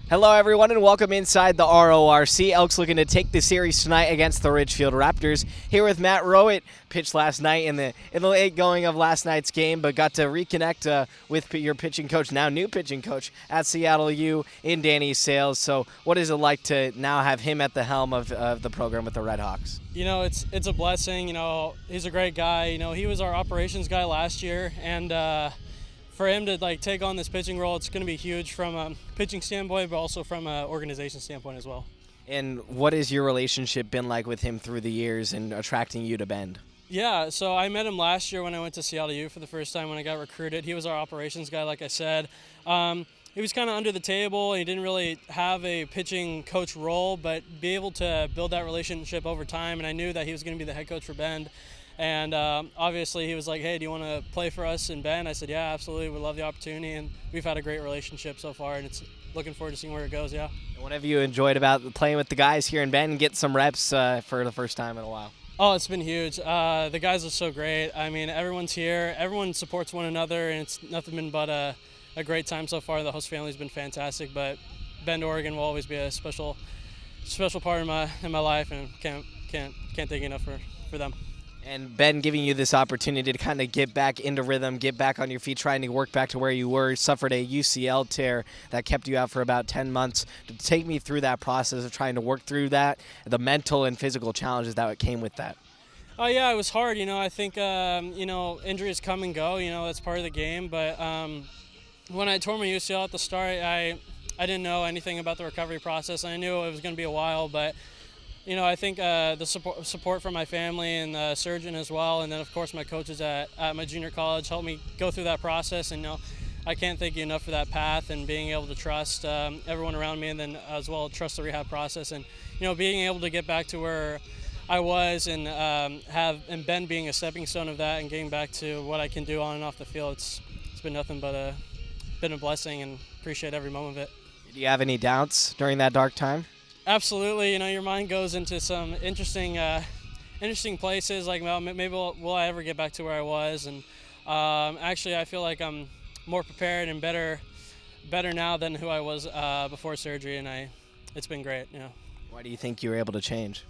Hello, everyone, and welcome inside the RORC. Elks looking to take the series tonight against the Ridgefield Raptors. Here with Matt Rowatt, pitched last night in the late going of last night's game, but got to reconnect with your pitching coach, now new pitching coach at Seattle U in Danny Sales. So, what is it like to now have him at the helm of the program with the Red Hawks? You know, it's a blessing. You know, he's a great guy. You know, he was our operations guy last year, and for him to take on this pitching role, it's going to be huge from a pitching standpoint, but also from an organization standpoint as well. And what has your relationship been like with him through the years and attracting you to Bend? Yeah, so I met him last year when I went to Seattle U for the first time when I got recruited. He was our operations guy, like I said. He was kind of under the table. He didn't really have a pitching coach role, but be able to build that relationship over time. And I knew that he was going to be the head coach for Bend. And obviously he was like, hey, do you want to play for us in Bend? I said, yeah, absolutely. We love the opportunity. And we've had a great relationship so far, and it's looking forward to seeing where it goes, yeah. And what have you enjoyed about playing with the guys here in Bend and get some reps for the first time in a while? Oh, it's been huge. The guys are so great. I mean, everyone's here. Everyone supports one another, and it's nothing but a great time so far. The host family's been fantastic, but Bend, Oregon will always be a special part in my life, and can't thank enough for them. And Ben giving you this opportunity to kind of get back into rhythm, get back on your feet, trying to work back to where you were, suffered a UCL tear that kept you out for about 10 months. To take me through that process of trying to work through that, the mental and physical challenges that came with that. Oh, yeah, it was hard. You know, I think, injuries come and go. You know, that's part of the game. But when I tore my UCL at the start, I didn't know anything about the recovery process. I knew it was going to be a while, but you know, I think the support from my family and the surgeon as well, and then of course my coaches at my junior college helped me go through that process. And you know, I can't thank you enough for that path and being able to trust everyone around me, and then as well trust the rehab process, and you know, being able to get back to where I was and and Ben being a stepping stone of that, and getting back to what I can do on and off the field. It's been nothing but been a blessing, and appreciate every moment of it. Do you have any doubts during that dark time? Absolutely. You know, your mind goes into some interesting places, like, well, maybe will I ever get back to where I was? And actually, I feel like I'm more prepared and better now than who I was before surgery, and it's been great. You know. Why do you think you were able to change?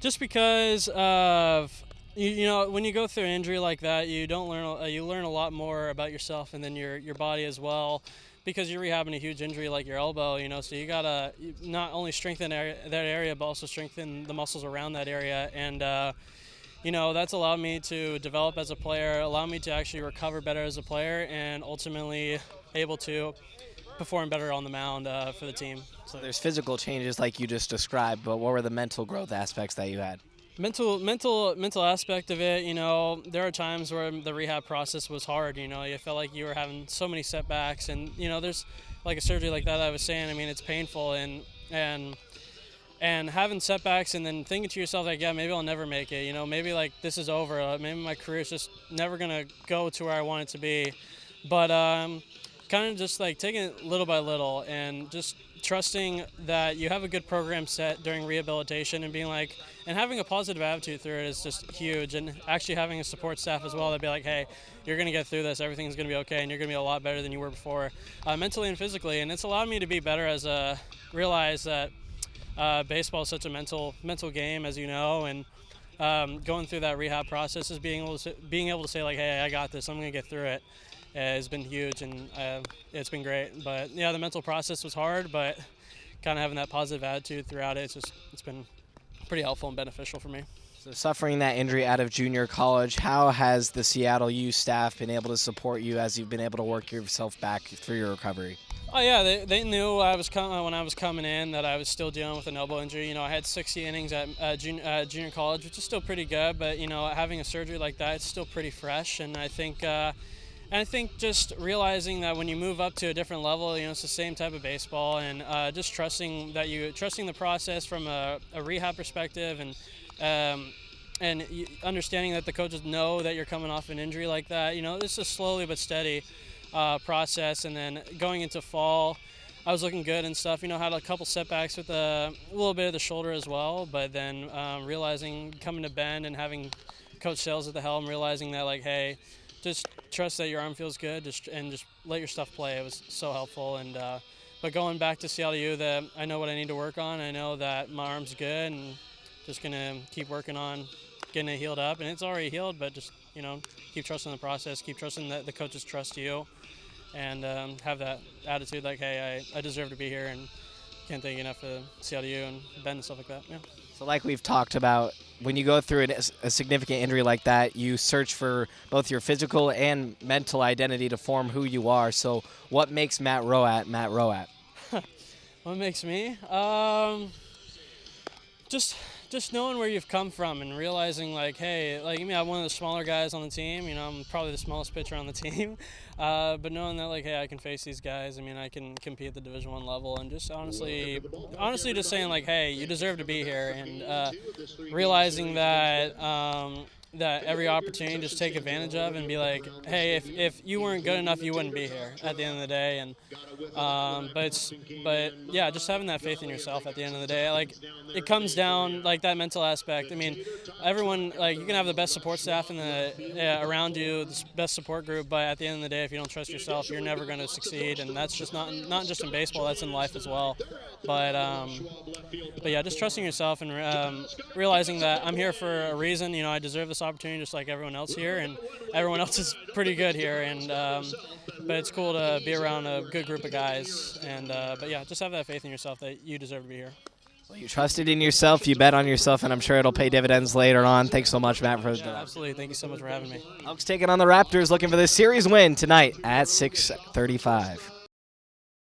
Just because of you know, when you go through an injury like that, you learn a lot more about yourself and then your body as well. Because you're rehabbing a huge injury like your elbow, you know, so you gotta not only strengthen that area, but also strengthen the muscles around that area. And, you know, that's allowed me to develop as a player, allowed me to actually recover better as a player, and ultimately able to perform better on the mound for the team. So there's physical changes like you just described, but what were the mental growth aspects that you had? Mental aspect of it, you know, there are times where the rehab process was hard. You know, you felt like you were having so many setbacks, and you know, there's like a surgery like that I was saying. I mean, it's painful, and having setbacks, and then thinking to yourself like, yeah, maybe I'll never make it. You know, maybe like this is over. Maybe my career is just never gonna go to where I want it to be. But kind of just like taking it little by little, and just trusting that you have a good program set during rehabilitation, and being like, and having a positive attitude through it is just huge. And actually having a support staff as well that'd be like, hey, you're going to get through this, everything's going to be okay, and you're going to be a lot better than you were before, mentally and physically. And it's allowed me to be better as realize that baseball is such a mental game, as you know, and going through that rehab process is being able to say like, hey, I got this, I'm going to get through it. Has been huge, and it's been great. But yeah, the mental process was hard, but kind of having that positive attitude throughout it, it's been pretty helpful and beneficial for me. So suffering that injury out of junior college, how has the Seattle U staff been able to support you as you've been able to work yourself back through your recovery? Oh yeah, they knew when I was coming in that I was still dealing with an elbow injury. You know, I had 60 innings at junior college, which is still pretty good, but you know, having a surgery like that, it's still pretty fresh. And I think just realizing that when you move up to a different level, you know, it's the same type of baseball, and just trusting the process from a rehab perspective, and understanding that the coaches know that you're coming off an injury like that. You know, it's a slowly but steady process. And then going into fall, I was looking good and stuff. You know, had a couple setbacks with a little bit of the shoulder as well, but then realizing, coming to Bend and having Coach Sales at the helm, realizing that like, hey, just trust that your arm feels good, and just let your stuff play. It was so helpful, and but going back to CLU, that I know what I need to work on. I know that my arm's good, and just gonna keep working on getting it healed up. And it's already healed, but just keep trusting the process, keep trusting that the coaches trust you, and have that attitude like, hey, I deserve to be here, and can't thank you enough for CLU and Ben and stuff like that. Yeah. So like we've talked about, when you go through a significant injury like that, you search for both your physical and mental identity to form who you are. So what makes Matt Rowatt Matt Rowatt? What makes me? Just knowing where you've come from and realizing, like, hey, like, I'm one of the smaller guys on the team. I'm probably the smallest pitcher on the team. But knowing that, like, hey, I can face these guys. I can compete at the Division I level, and just honestly just saying, like, hey, you deserve to be here, and realizing that that every opportunity just take advantage of, and be like, hey, if you weren't good enough, you wouldn't be here at the end of the day. And but yeah, just having that faith in yourself at the end of the day. Like, it comes down, like, that mental aspect. Everyone, like, you can have the best support staff in the around you, the best support group, but at the end of the day, if you don't trust yourself, you're never going to succeed. And that's just not just in baseball, that's in life as well. But yeah, just trusting yourself, and realizing that I'm here for a reason. I deserve this opportunity just like everyone else here, and everyone else is pretty good here. And but it's cool to be around a good group of guys. And but yeah, just have that faith in yourself that you deserve to be here. Well, you trusted in yourself, you bet on yourself, and I'm sure it'll pay dividends later on. Thanks so much, Matt, for absolutely. Thank you so much for having me. Elks taking on the Raptors, looking for this series win tonight at 6:35.